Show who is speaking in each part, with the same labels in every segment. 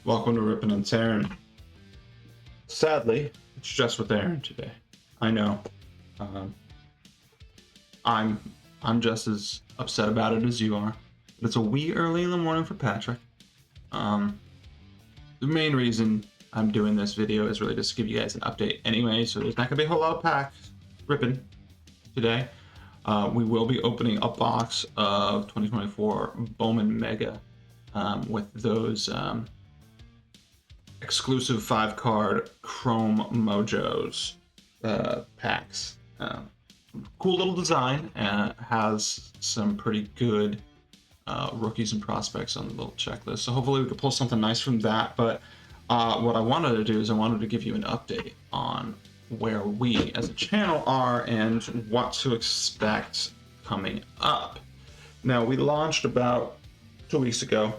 Speaker 1: Welcome to Rippin' and Tearin'. Sadly, it's just with Aaron today. I know. I'm just as upset about it as you are. But it's a wee early in the morning for Patrick. The main reason I'm doing this video is really just to give you guys an update anyway, so there's not gonna be a whole lot of packs ripping today. We will be opening a box of 2024 BOWMAN MEGA with those exclusive 5-card Chrome Mojos packs. Cool little design, has some pretty good rookies and prospects on the little checklist, so hopefully we can pull something nice from that. But what I wanted to do is I wanted to give you an update on where we as a channel are and what to expect coming up. Now, we launched about 2 weeks ago,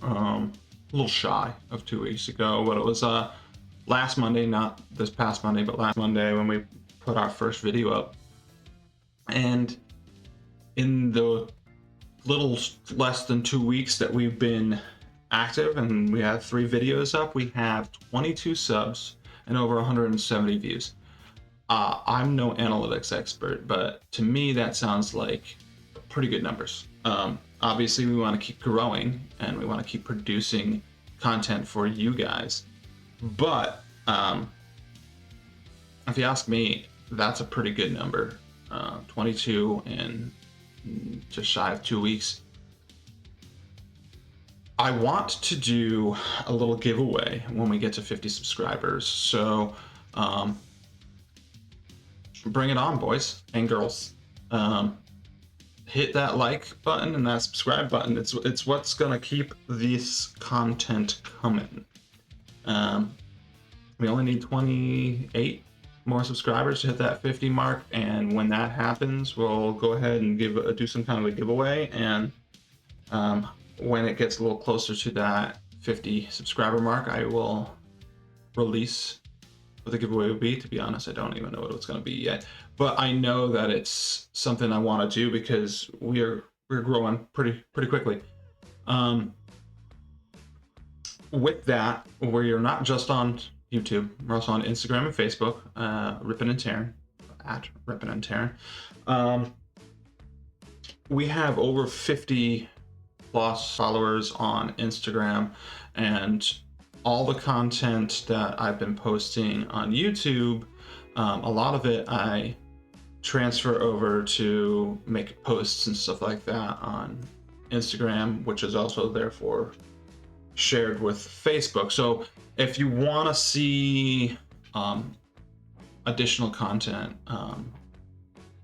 Speaker 1: a little shy of 2 weeks ago, but it was last Monday, not this past Monday, but last Monday when we put our first video up. And in the little less than 2 weeks that we've been active and we have 3 videos up, we have 22 subs and over 170 views. I'm no analytics expert, but to me that sounds like pretty good numbers. Obviously we want to keep growing and we want to keep producing content for you guys, but if you ask me, that's a pretty good number. 22 in just shy of 2 weeks. I want to do a little giveaway when we get to 50 subscribers, so bring it on, boys and girls. Hit that like button and that subscribe button. It's what's gonna keep this content coming. We only need 28 more subscribers to hit that 50 mark, and when that happens, we'll go ahead and do some kind of a giveaway. And when it gets a little closer to that 50 subscriber mark, I will release what the giveaway will be. To be honest, I don't even know what it's going to be yet, but I know that it's something I want to do because we're growing pretty quickly. With that, we're not just on YouTube, we're also on Instagram and Facebook, Rippin' and Tearin', at Rippin' and Tearin'. We have over 50 plus followers on Instagram, and all the content that I've been posting on YouTube, a lot of it I transfer over to make posts and stuff like that on Instagram, which is also therefore shared with Facebook. So if you want to see additional content,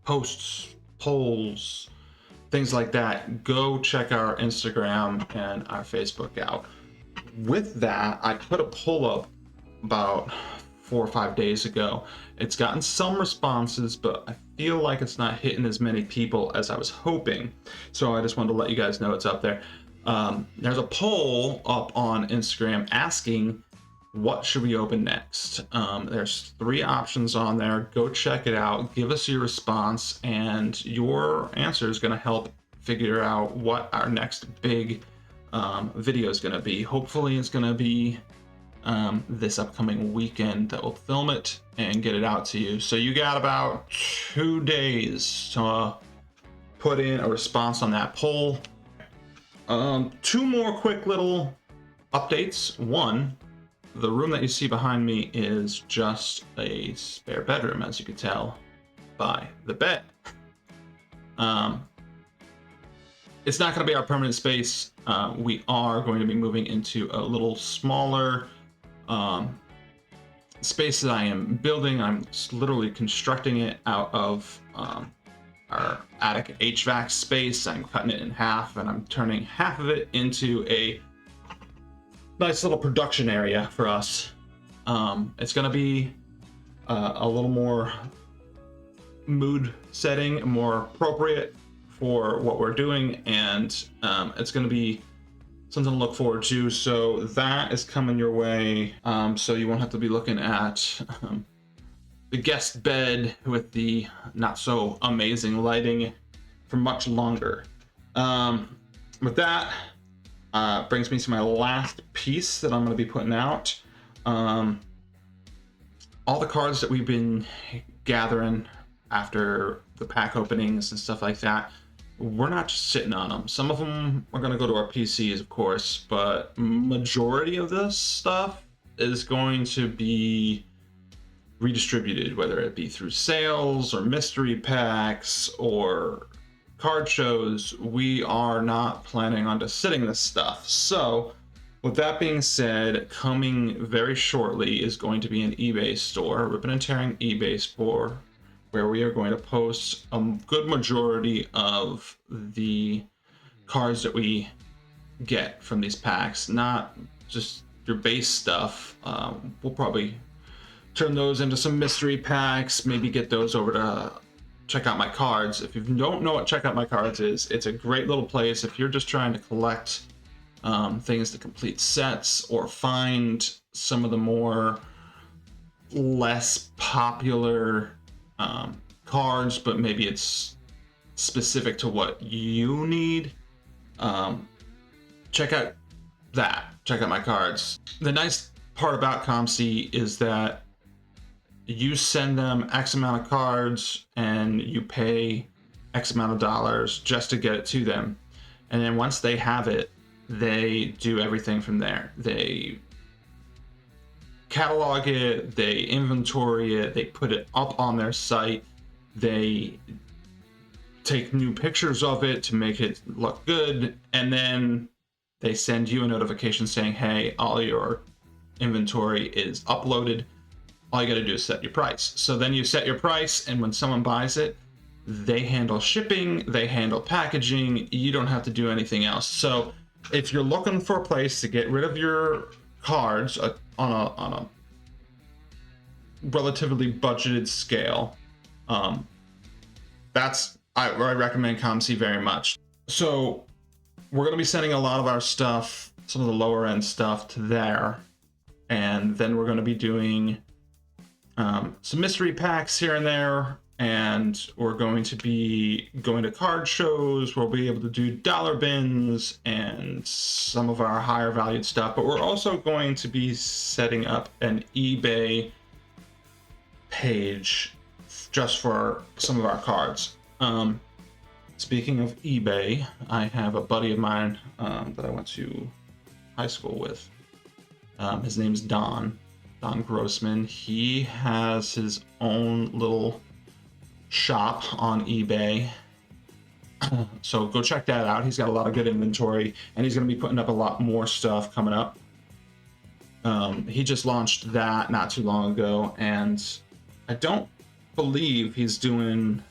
Speaker 1: posts, polls, things like that, go check our Instagram and our Facebook out. With that, I put a poll up about 4 or 5 days ago. It's gotten some responses, but I feel like it's not hitting as many people as I was hoping. So I just wanted to let you guys know it's up there. There's a poll up on Instagram asking, what should we open next? There's 3 options on there. Go check it out. Give us your response, and your answer is going to help figure out what our next big video is going to be. Hopefully it's going to be this upcoming weekend that we'll film it and get it out to you. So you got about 2 days to put in a response on that poll. 2 more quick little updates. One, the room that you see behind me is just a spare bedroom, as you can tell by the bed. It's not going to be our permanent space. We are going to be moving into a little smaller space that I am building. I'm literally constructing it out of our attic HVAC space. I'm cutting it in half, and I'm turning half of it into a nice little production area for us. It's going to be a little more mood setting, more appropriate for what we're doing, and it's going to be something to look forward to. So that is coming your way. So you won't have to be looking at the guest bed with the not so amazing lighting for much longer. With that, brings me to my last piece that I'm going to be putting out. All the cards that we've been gathering after the pack openings and stuff like that, we're not just sitting on them. Some of them are going to go to our PCs, of course, but majority of this stuff is going to be redistributed, whether it be through sales or mystery packs or card shows. We are not planning on just sitting this stuff. So with that being said, coming very shortly is going to be an eBay store, Ripping and Tearing eBay store, where we are going to post a good majority of the cards that we get from these packs, not just your base stuff. We'll probably turn those into some mystery packs, maybe get those over to Check Out My Cards. If you don't know what Check Out My Cards is, it's a great little place if you're just trying to collect things to complete sets or find some of the more less popular cards, but maybe it's specific to what you need. Check out My Cards. The nice part about ComC is that you send them X amount of cards and you pay X amount of dollars just to get it to them. And then once they have it, they do everything from there. They catalog it, they inventory it, they put it up on their site, they take new pictures of it to make it look good, and then they send you a notification saying, hey, all your inventory is uploaded. All you got to do is set your price. So then you set your price, and when someone buys it, they handle shipping, they handle packaging. You don't have to do anything else. So if you're looking for a place to get rid of your cards on a relatively budgeted scale, I recommend ComC very much. So we're going to be sending a lot of our stuff, some of the lower end stuff, to there, and then we're going to be doing some mystery packs here and there, and we're going to be going to card shows. We'll be able to do dollar bins and some of our higher valued stuff, but we're also going to be setting up an eBay page just for some of our cards. Speaking of eBay, I have a buddy of mine that I went to high school with. His name's Don Grossman. He has his own little shop on eBay. So go check that out. He's got a lot of good inventory, and he's going to be putting up a lot more stuff coming up. He just launched that not too long ago, and I don't believe he's doing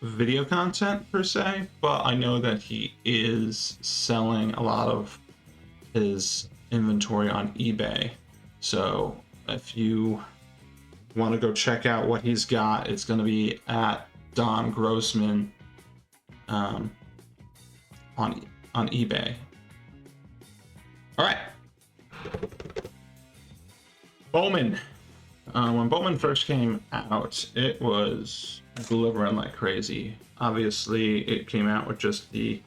Speaker 1: video content per se, but I know that he is selling a lot of his inventory on eBay. So if you want to go check out what he's got, it's going to be at Don Grossman on eBay. All right. Bowman. When Bowman first came out, it was delivering like crazy. Obviously, it came out with just the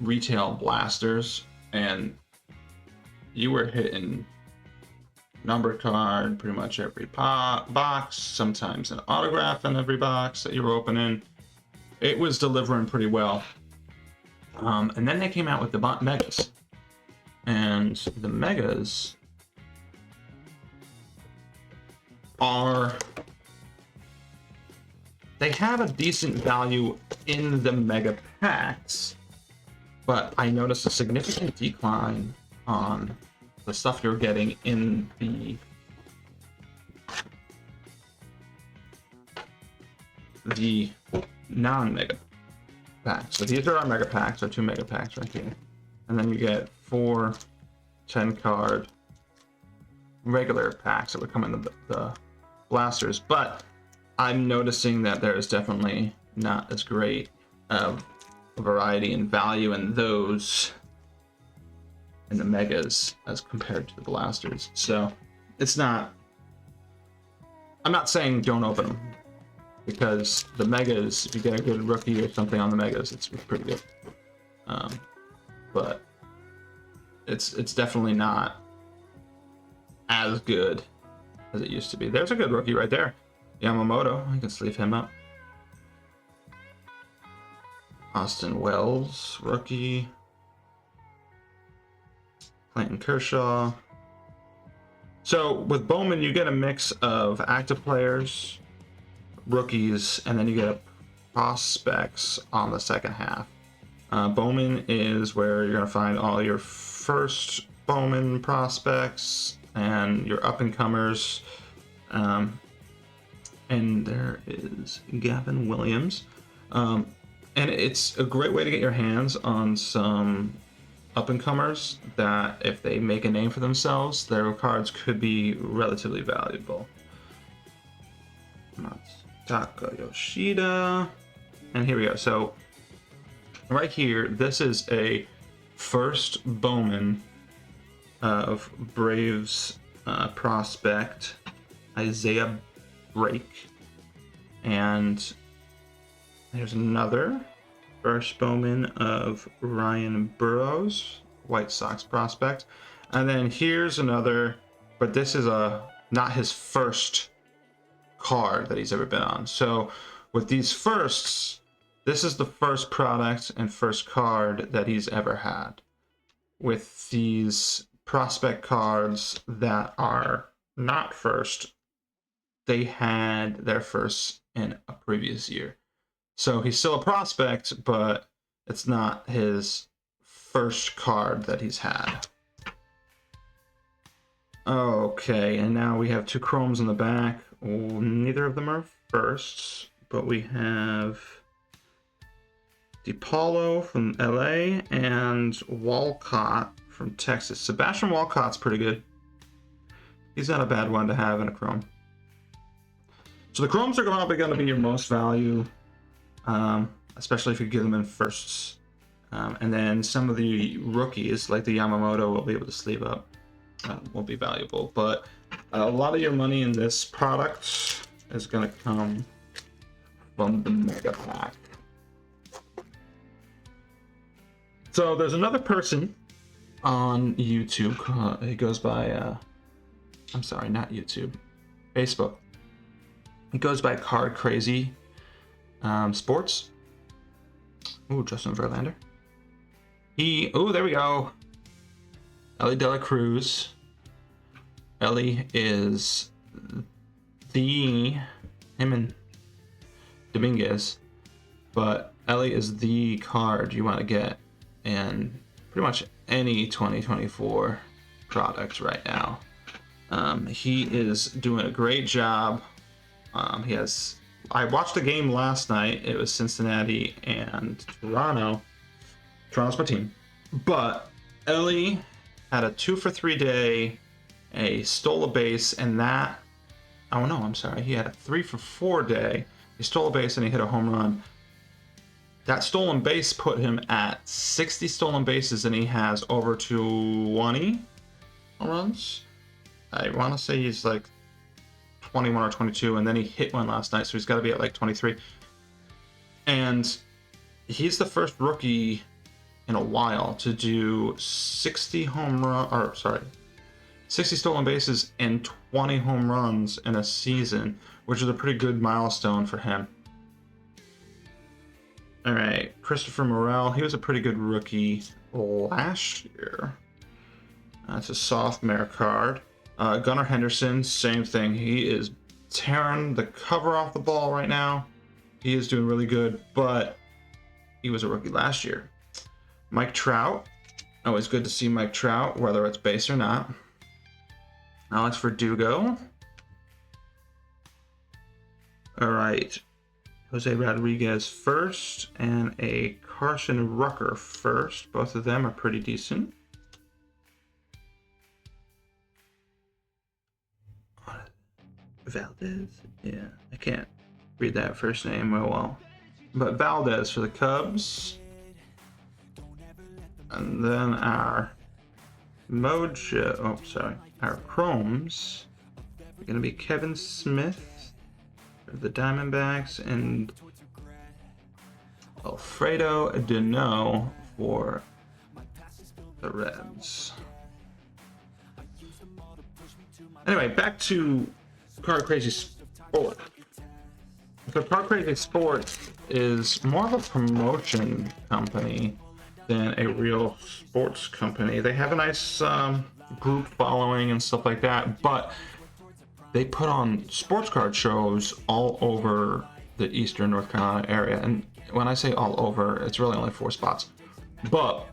Speaker 1: retail blasters, and you were hitting number card pretty much every box, sometimes an autograph in every box that you were opening. It was delivering pretty well. And then they came out with the Megas. And the Megas they have a decent value in the Mega Packs, but I noticed a significant decline on the stuff you're getting in the non-Mega Packs. So these are our Mega Packs, our 2 Mega Packs right here. And then you get 4 10-card regular packs that would come in the blasters. But I'm noticing that there is definitely not as great of a variety and value in those in the Megas as compared to the blasters. So it's not I'm not saying don't open them, because the megas, if you get a good rookie or something on the megas, it's pretty good. But it's definitely not as good as it used to be. There's a good rookie right there. Yamamoto, I can sleeve him up. Austin Wells, rookie. Clayton Kershaw. So with Bowman, you get a mix of active players, rookies, and then you get prospects on the second half. Bowman is where you're going to find all your first Bowman prospects and your up-and-comers. And there is Gavin Williams. And it's a great way to get your hands on some up-and-comers that, if they make a name for themselves, their cards could be relatively valuable. Taka Yoshida. And here we go. So right here, this is a first Bowman of Braves prospect, Isaiah Brake. And there's another first Bowman of Ryan Burroughs, White Sox prospect. And then here's another, but this is not his first card that he's ever been on. So with these firsts, this is the first product and first card that he's ever had. With these prospect cards that are not first, they had their first in a previous year. So he's still a prospect, but it's not his first card that he's had. Okay, and now we have two chromes in the back. Neither of them are firsts, but we have DePaulo from LA and Walcott from Texas. Sebastian Walcott's pretty good. He's not a bad one to have in a chrome. So the chromes are probably going to be your most value, especially if you give them in firsts. And then some of the rookies, like the Yamamoto, will be able to sleeve up. Will be valuable. But a lot of your money in this product is going to come from the Mega Pack. So there's another person on YouTube. He goes by, I'm sorry, not YouTube, Facebook. He goes by Card Crazy Sports. Ooh, Justin Verlander. Ooh, there we go. Ellie De La Cruz. Ellie is him and Dominguez, but Ellie is the card you want to get in pretty much any 2024 product right now. He is doing a great job. I watched the game last night. It was Cincinnati and Toronto. Toronto's my team. But Ellie had a 2-for-3 day, a stole a base, and that... Oh no, I'm sorry. He had a 3-for-4 day. He stole a base and he hit a home run. That stolen base put him at 60 stolen bases, and he has over 20 home runs. I want to say he's like 21 or 22, and then he hit one last night, so he's got to be at like 23. And he's the first rookie in a while to do 60 stolen bases and 20 home runs in a season, which is a pretty good milestone for him. All right, Christopher Morel, he was a pretty good rookie last year. That's a sophomore card. Gunnar Henderson, same thing. He is tearing the cover off the ball right now. He is doing really good, but he was a rookie last year. Mike Trout, always good to see Mike Trout, whether it's base or not. Alex Verdugo. All right, Jose Rodriguez first, and a Carson Rucker first. Both of them are pretty decent. Valdez? Yeah, I can't read that first name real well. But Valdez for the Cubs. And then our our chromes are going to be Kevin Smith the Diamondbacks, and Alfredo Dino for the Reds. Anyway, back to Card Crazy Sport. So Card Crazy Sport is more of a promotion company than a real sports company. They have a nice group following and stuff like that, but they put on sports card shows all over the Eastern North Carolina area. And when I say all over, it's really only 4 spots. But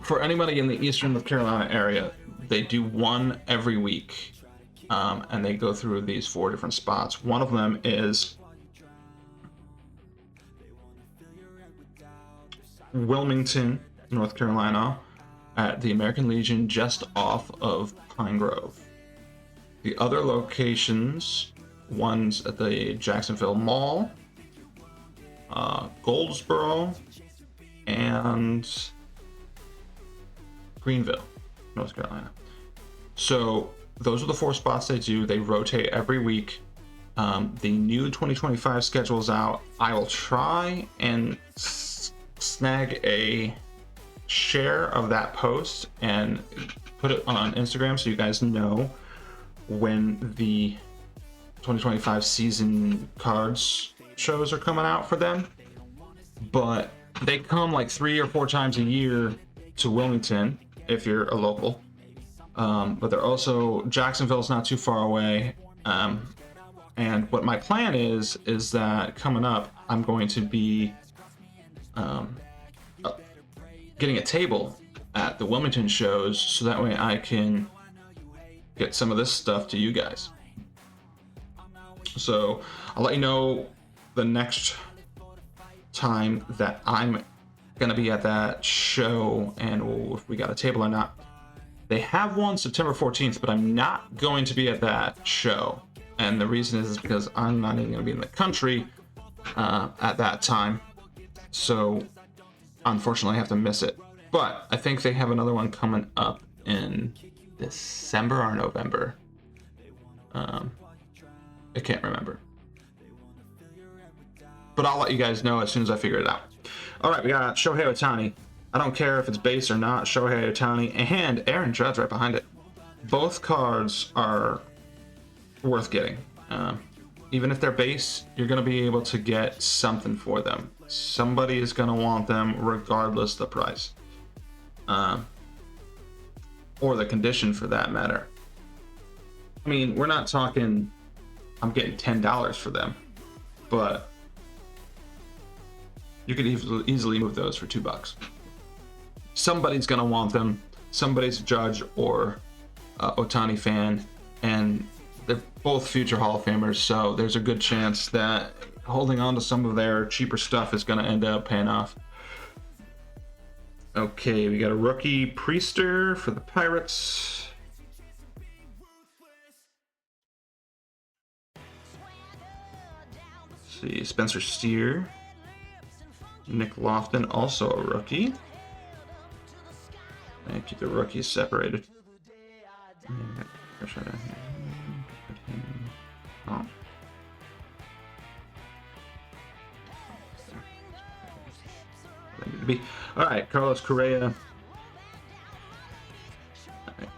Speaker 1: for anybody in the Eastern North Carolina area, they do one every week. And they go through these 4 different spots. One of them is Wilmington, North Carolina, at the American Legion just off of Pine Grove. The other locations, one's at the Jacksonville Mall, Goldsboro, and Greenville, North Carolina. So those are the 4 spots they do. They rotate every week. The new 2025 schedule is out. I will try and snag a share of that post and put it on Instagram so you guys know when the 2025 season cards shows are coming out for them. But they come like 3 or 4 times a year to Wilmington if you're a local. But they're also, Jacksonville's not too far away. And what my plan is that coming up, I'm going to be getting a table at the Wilmington shows so that way I can get some of this stuff to you guys. So I'll let you know the next time that I'm gonna be at that show and if we got a table or not. They have one September 14th, but I'm not going to be at that show. And the reason is because I'm not even gonna be in the country at that time. So unfortunately I have to miss it. But I think they have another one coming up in December or November. I can't remember. But I'll let you guys know as soon as I figure it out. All right, we got Shohei Ohtani. I don't care if it's base or not. Shohei Ohtani and Aaron Judge right behind it. Both cards are worth getting. Even if they're base, you're going to be able to get something for them. Somebody is going to want them regardless the price. Or the condition for that matter. I mean, we're not talking I'm getting $10 for them, but you could easily move those for $2. Somebody's gonna want them. Somebody's a Judge or Ohtani fan, and they're both future Hall of Famers, so there's a good chance that holding on to some of their cheaper stuff is gonna end up paying off. Okay, we got a rookie Priester for the Pirates. Let's see, Spencer Steer. Nick Lofton, also a rookie. And keep the rookies separated. Oh. All right, Carlos Correa.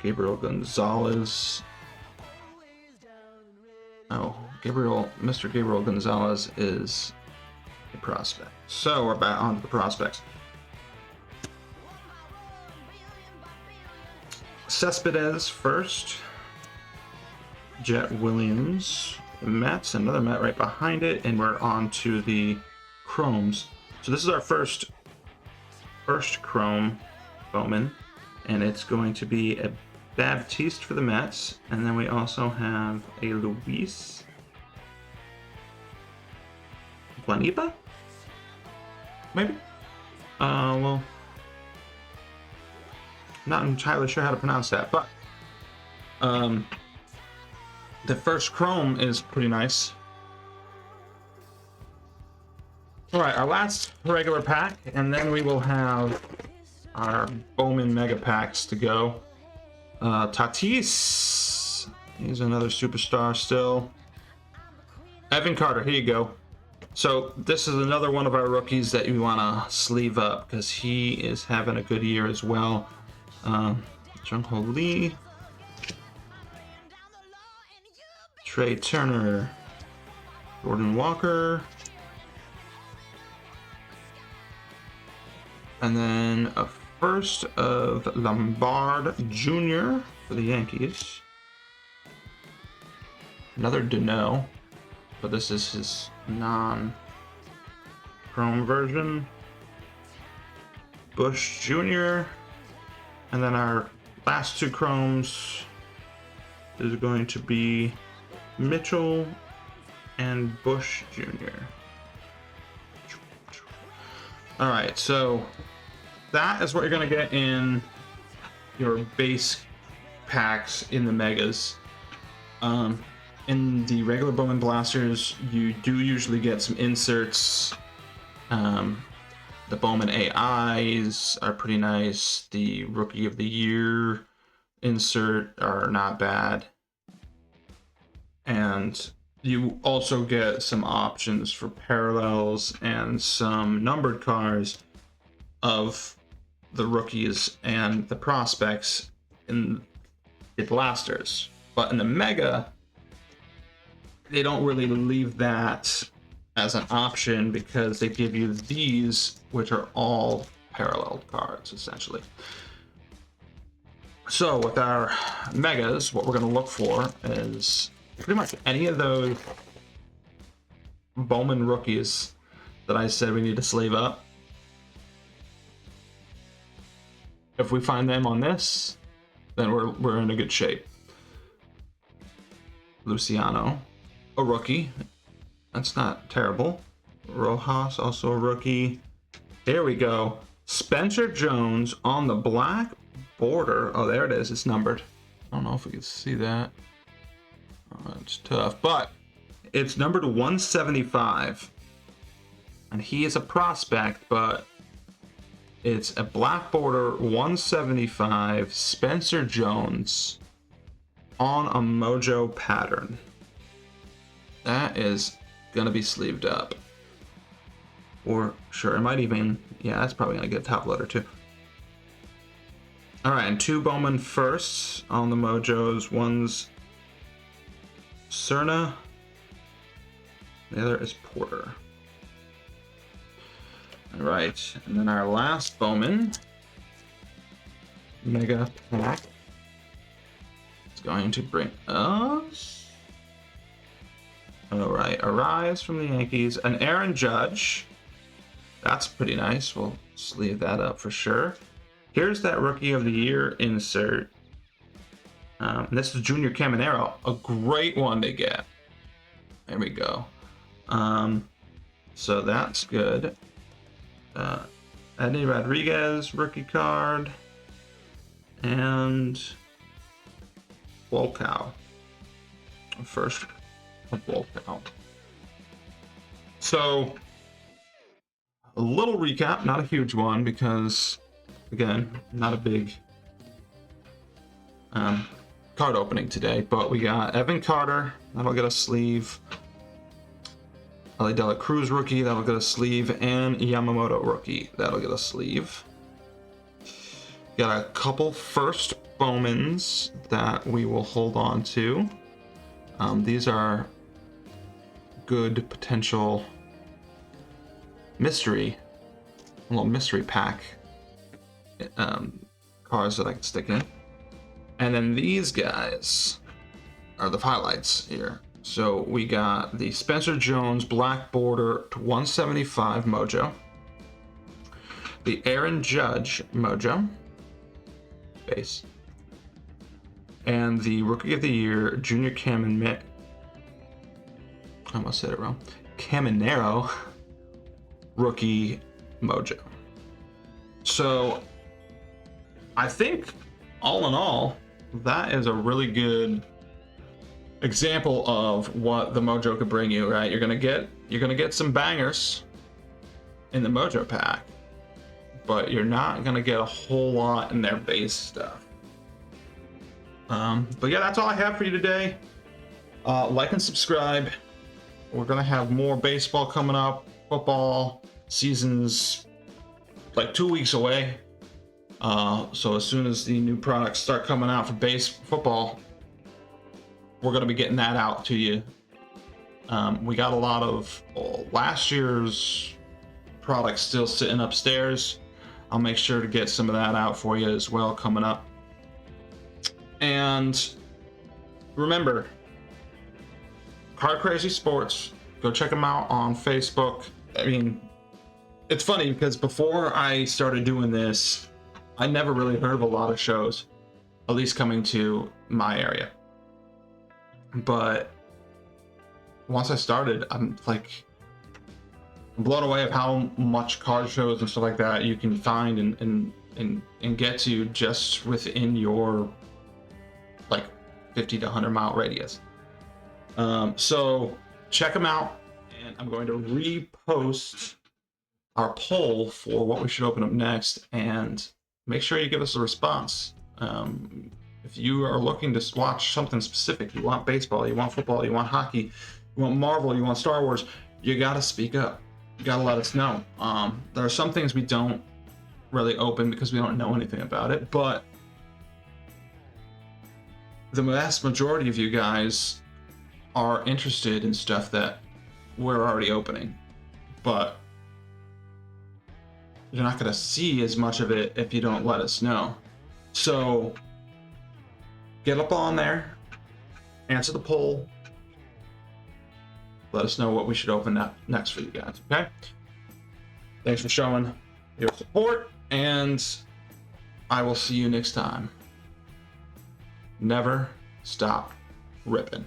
Speaker 1: Gabriel Gonzalez. Oh, Mr. Gabriel Gonzalez is a prospect. So we're back onto the prospects. Cespedes first. Jet Williams. Mets, another Met right behind it, and we're on to the Chromes. So this is our first Chrome Bowman, and it's going to be a Baptiste for the Mets, and then we also have a Luis Guanipa? Maybe? Well, not entirely sure how to pronounce that, but the first Chrome is pretty nice. All right, our last regular pack, and then we will have our Bowman Mega Packs to go. Tatis, he's another superstar still. Evan Carter, here you go. So this is another one of our rookies that you want to sleeve up because he is having a good year as well. Jung-Ho Lee, Trey Turner, Jordan Walker, and then a first of Lombard Jr. for the Yankees. Another Deneau, but this is his non-chrome version. Bush Jr. And then our last two chromes is going to be Mitchell and Bush Jr. All right, so that is what you're going to get in your base packs in the megas. In the regular Bowman Blasters, you do usually get some inserts. The Bowman AIs are pretty nice. The Rookie of the Year insert are not bad. And you also get some options for parallels and some numbered cards of the rookies and the prospects in the blasters. But in the Mega, they don't really leave that as an option because they give you these, which are all paralleled cards, essentially. So with our Megas, what we're going to look for is pretty much any of those Bowman rookies that I said we need to sleeve up. If we find them on this, then we're in a good shape. Luciano, a rookie. That's not terrible. Rojas, also a rookie. Here we go. Spencer Jones on the black border. Oh, there it is. It's numbered. I don't know if we can see that. Oh, it's tough, but it's numbered 175. And he is a prospect, but it's a black border 175 Spencer Jones on a Mojo pattern. That is gonna be sleeved up. Or sure, it might even, yeah, that's probably gonna get a top loader too. All right, and two Bowman firsts on the Mojos. One's Cerna, the other is Porter. All right, and then our last Bowman Mega pack is going to bring us, all right, Arise from the Yankees, an Aaron Judge. That's pretty nice. We'll sleeve that up for sure. Here's that Rookie of the Year insert. This is Junior Caminero, a great one to get. There we go. So that's good. Eddie Rodriguez rookie card, and Volkow. First of Volkow. So a little recap, not a huge one because, again, not a big card opening today, but we got Evan Carter, that'll get a sleeve. Ellie Dela Cruz rookie, that'll get a sleeve, and Yamamoto rookie, that'll get a sleeve. Got a couple first Bowmans that we will hold on to. These are good potential mystery, a little mystery pack cards that I can stick in. And then these guys are the highlights here. So we got the Spencer Jones black border to 175 Mojo, the Aaron Judge Mojo base, and the Rookie of the Year Junior I almost said it wrong. Caminero rookie Mojo. So I think all in all, that is a really good example of what the Mojo could bring you, right? You're gonna get some bangers in the Mojo pack, but you're not gonna get a whole lot in their base stuff. But yeah, that's all I have for you today. Like and subscribe. we're gonna have more baseball coming up. Football season's like 2 weeks away. So as soon as the new products start coming out for football, we're gonna be getting that out to you. We got a lot of last year's products still sitting upstairs. I'll make sure to get some of that out for you as well coming up. And remember, Card Crazy Sports, go check them out on Facebook. I mean, it's funny because before I started doing this, I never really heard of a lot of shows, at least coming to my area. But once I started, I'm blown away of how much card shows and stuff like that you can find and get to just within your like 50 to 100 mile radius. So check them out, and I'm going to repost our poll for what we should open up next, and make sure you give us a response. If you are looking to watch something specific, you want baseball, you want football, you want hockey, you want Marvel, you want Star Wars, you gotta speak up. You gotta let us know. There are some things we don't really open because we don't know anything about it, but the vast majority of you guys are interested in stuff that we're already opening, but you're not gonna see as much of it if you don't let us know. So get up on there, answer the poll, let us know what we should open up next for you guys, okay? Thanks for showing your support, and I will see you next time. Never stop ripping.